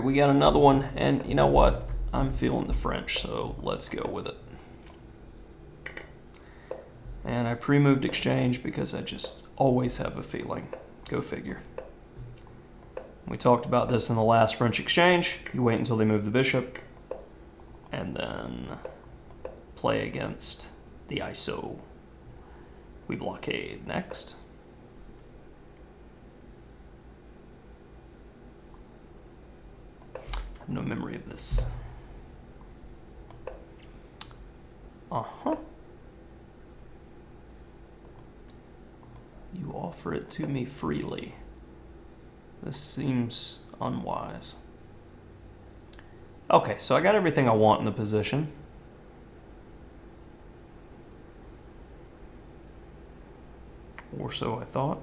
we got another one, and you know what? I'm feeling the French, so let's go with it. And I pre-moved exchange because I just always have a feeling. Go figure. We talked about this in the last French exchange. You wait until they move the bishop, and then play against the ISO. We blockade next. I have no memory of this. You offer it to me freely. This seems unwise. Okay, so I got everything I want in the position. Or so I thought.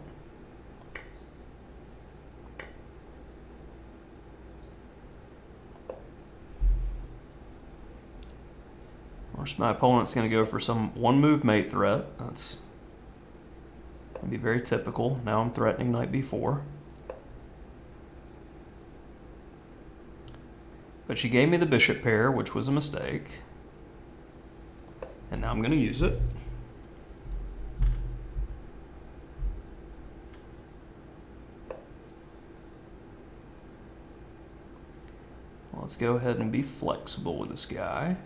Of course, my opponent's going to go for some one-move mate threat. That's going to be very typical. Now I'm threatening knight b4. But she gave me the bishop pair, which was a mistake. And now I'm going to use it. Let's go ahead and be flexible with this guy.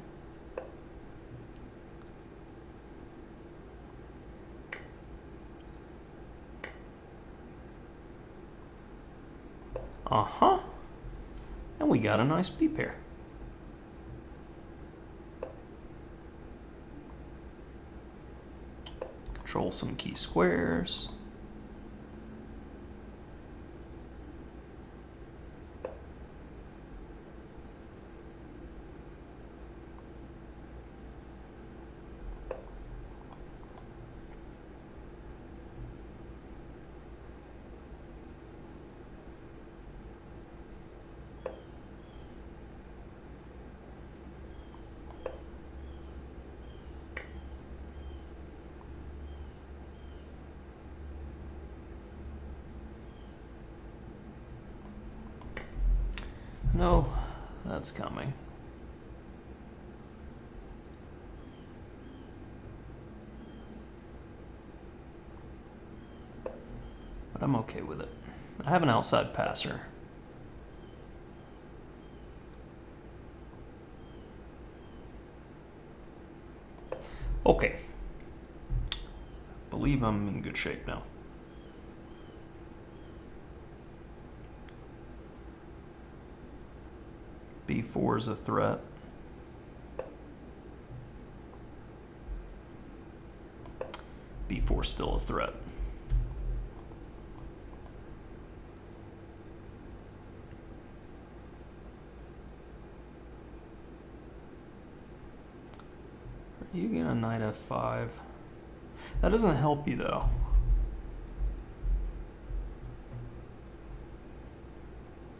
And we got a nice B pair. Control some key squares. No, that's coming. But I'm okay with it. I have an outside passer. Okay. I believe I'm in good shape now. B4 is a threat. B4 is still a threat. Are you gonna knight f5? That doesn't help you though.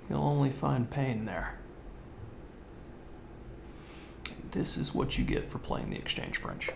You'll only find pain there. This is what you get for playing the exchange French.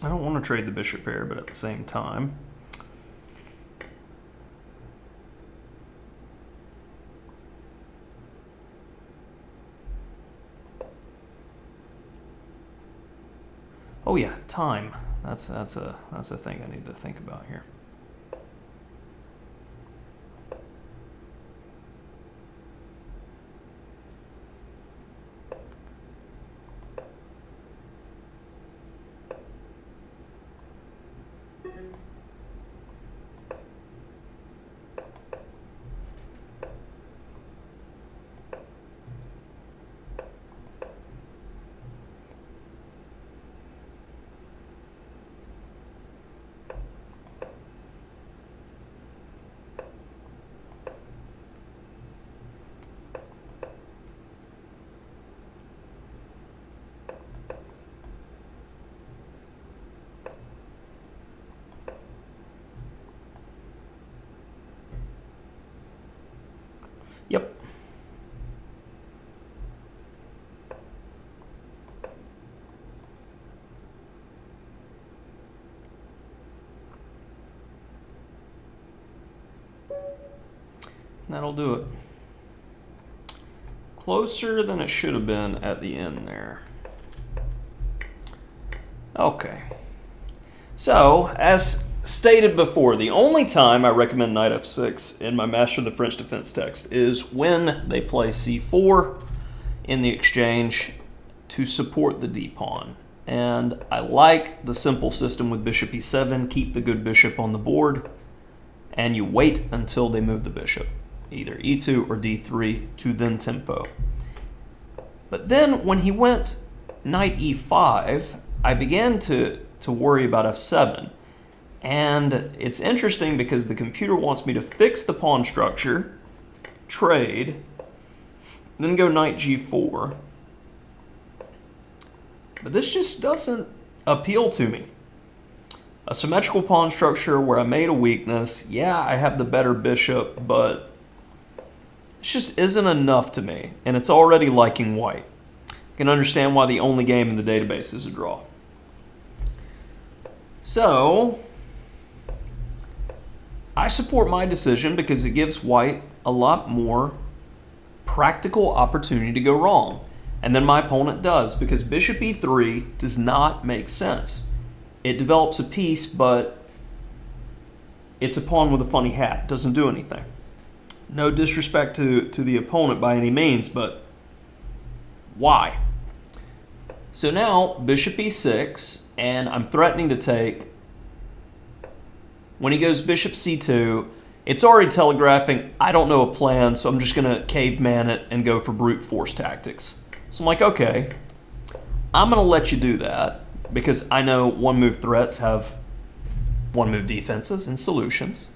I don't want to trade the bishop pair, but at the same time, oh yeah, time. That's a thing I need to think about here. Yep. That'll do it. Closer than it should have been at the end there. Okay. So, as stated before, the only time I recommend knight f6 in my Master of the French Defense text is when they play c4 in the exchange to support the d-pawn. And I like the simple system with bishop e7, keep the good bishop on the board, and you wait until they move the bishop, either e2 or d3, to then tempo. But then when he went knight e5, I began to worry about f7. And it's interesting because the computer wants me to fix the pawn structure, trade, then go knight g4. But this just doesn't appeal to me. A symmetrical pawn structure where I made a weakness, yeah, I have the better bishop, but it just isn't enough to me, and it's already liking white. I can understand why the only game in the database is a draw. So, I support my decision because it gives white a lot more practical opportunity to go wrong. And then my opponent does, because bishop e3 does not make sense. It develops a piece, but it's a pawn with a funny hat. It doesn't do anything. No disrespect to the opponent by any means, but why? So now, bishop e6, and I'm threatening to take. When he goes bishop c2, it's already telegraphing, I don't know a plan, so I'm just going to caveman it and go for brute force tactics. So I'm like, okay, I'm going to let you do that, because I know one-move threats have one-move defenses and solutions.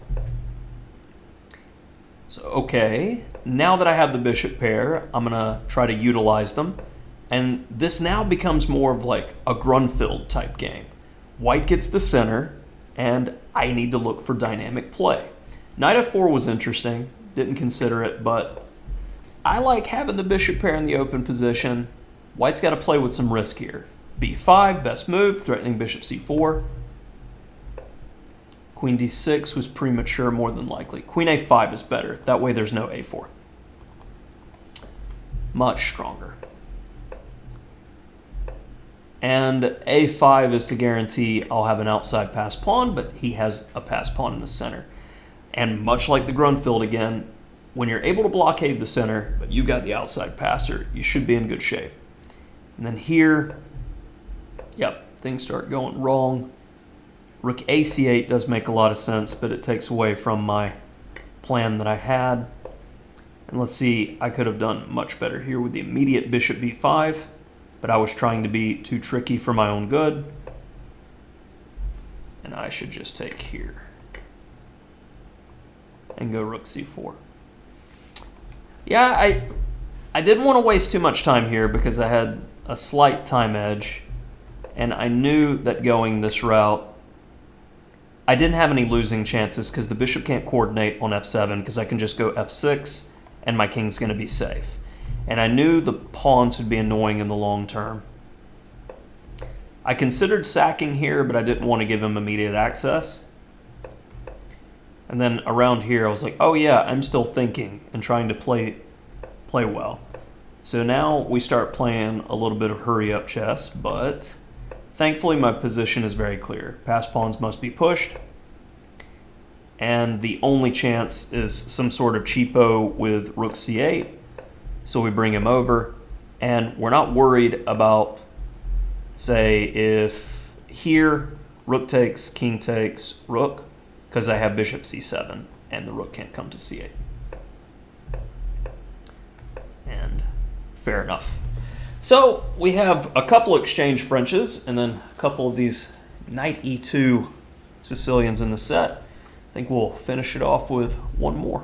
So, okay, now that I have the bishop pair, I'm going to try to utilize them. And this now becomes more of like a Grunfeld type game. White gets the center, and I need to look for dynamic play. Knight f4 was interesting, didn't consider it, but I like having the bishop pair in the open position. White's got to play with some risk here. b5, best move, threatening bishop c4. Queen d6 was premature more than likely. Queen a5 is better. That way there's no a4. Much stronger. And a5 is to guarantee I'll have an outside pass pawn, but he has a pass pawn in the center. And much like the Grunfeld again, when you're able to blockade the center, but you got the outside passer, you should be in good shape. And then here, yep, things start going wrong. Rook ac8 does make a lot of sense, but it takes away from my plan that I had. And let's see, I could have done much better here with the immediate bishop b5. But I was trying to be too tricky for my own good. And I should just take here. And go rook c4. Yeah, I didn't want to waste too much time here because I had a slight time edge. And I knew that going this route, I didn't have any losing chances because the bishop can't coordinate on f7 because I can just go f6 and my king's going to be safe. And I knew the pawns would be annoying in the long term. I considered sacking here, but I didn't want to give him immediate access. And then around here, I was like, oh yeah, I'm still thinking and trying to play well. So now we start playing a little bit of hurry-up chess, but thankfully my position is very clear. Passed pawns must be pushed. And the only chance is some sort of cheapo with rook c8. So we bring him over, and we're not worried about, say, if here rook takes, king takes, rook, because I have bishop c7, and the rook can't come to c8. And fair enough. So we have a couple of exchange Frenches, and then a couple of these knight e2 Sicilians in the set. I think we'll finish it off with one more.